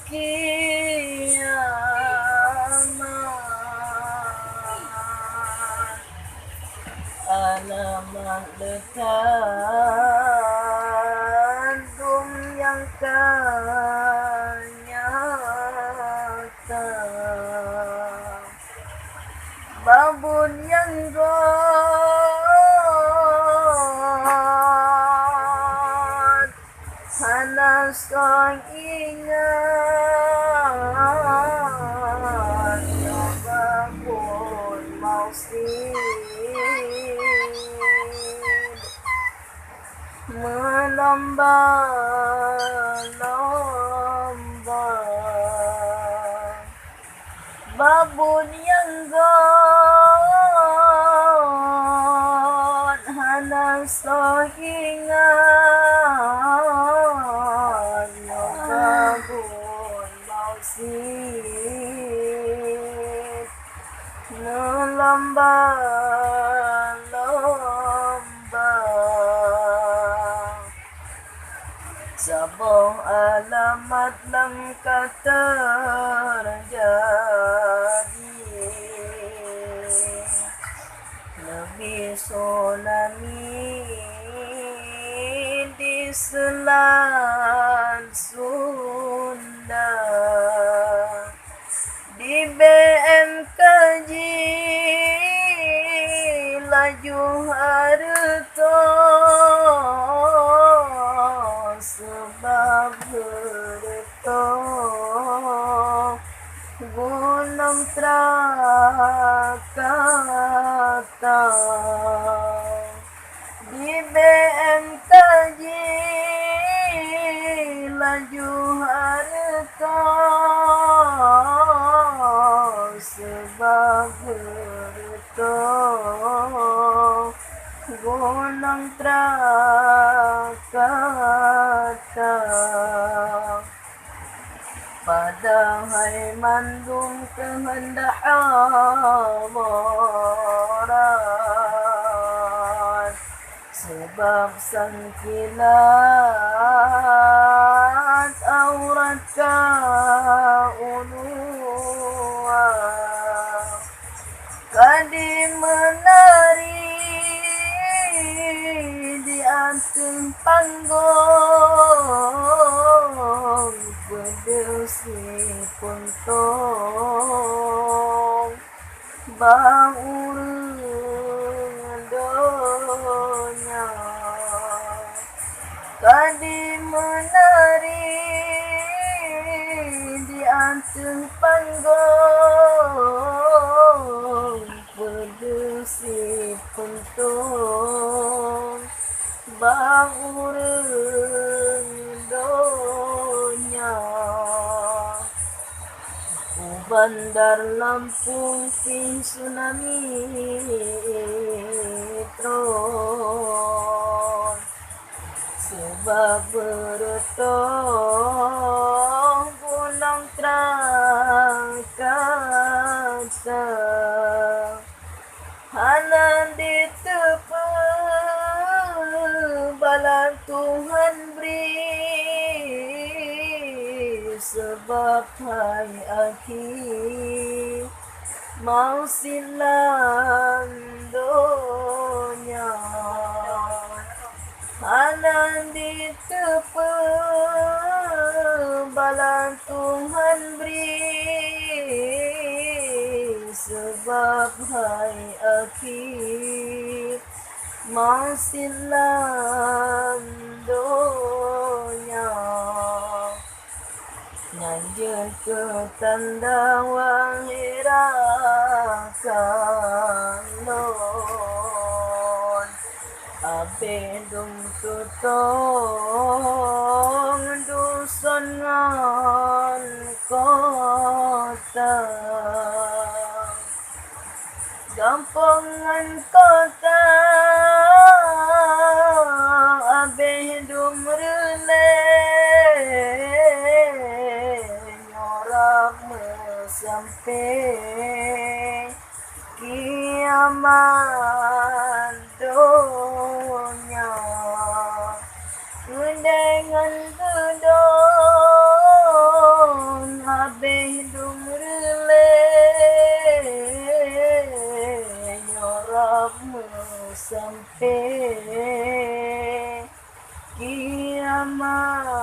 kiamat. Alamat lekandung yang nyata, babun yang god, hana sang ingat, ya babun mausid melomba-lomba, babun yang god, hana sahingat, ya babun mausid melomba-lomba. Sabuh alamat langkah terjadi, lebih tsunami di Selat Sunda, di BMKG laju harta sebab harta Gunung Krakatau, di BMKG laju harta sebab harta Gunung Krakatau. Padahal mandung kehendak amaran, sebab sang kilat aurat kaunuan, kadi menari di atas panggung, berdesi puntong bau donya, kadi menari di atas panggung, berdesi puntong bau donya. Bandar Lampung pin tsunami tron, sebab bertong Gunung Krakatau, hana ditepu bala Tuhan beri, sebab hai akhir mau silang donya, hana ditepu bala Tuhan beri, sebab hai akhir mau silang donya. Nanja ke tanda wangirakan lon, abendung tutong dusun ngan kota, gampangan kota abendung rele nyorak sampai kiamat dunia, dengan gedung abeh dumrele nyorabmu sampai kiamat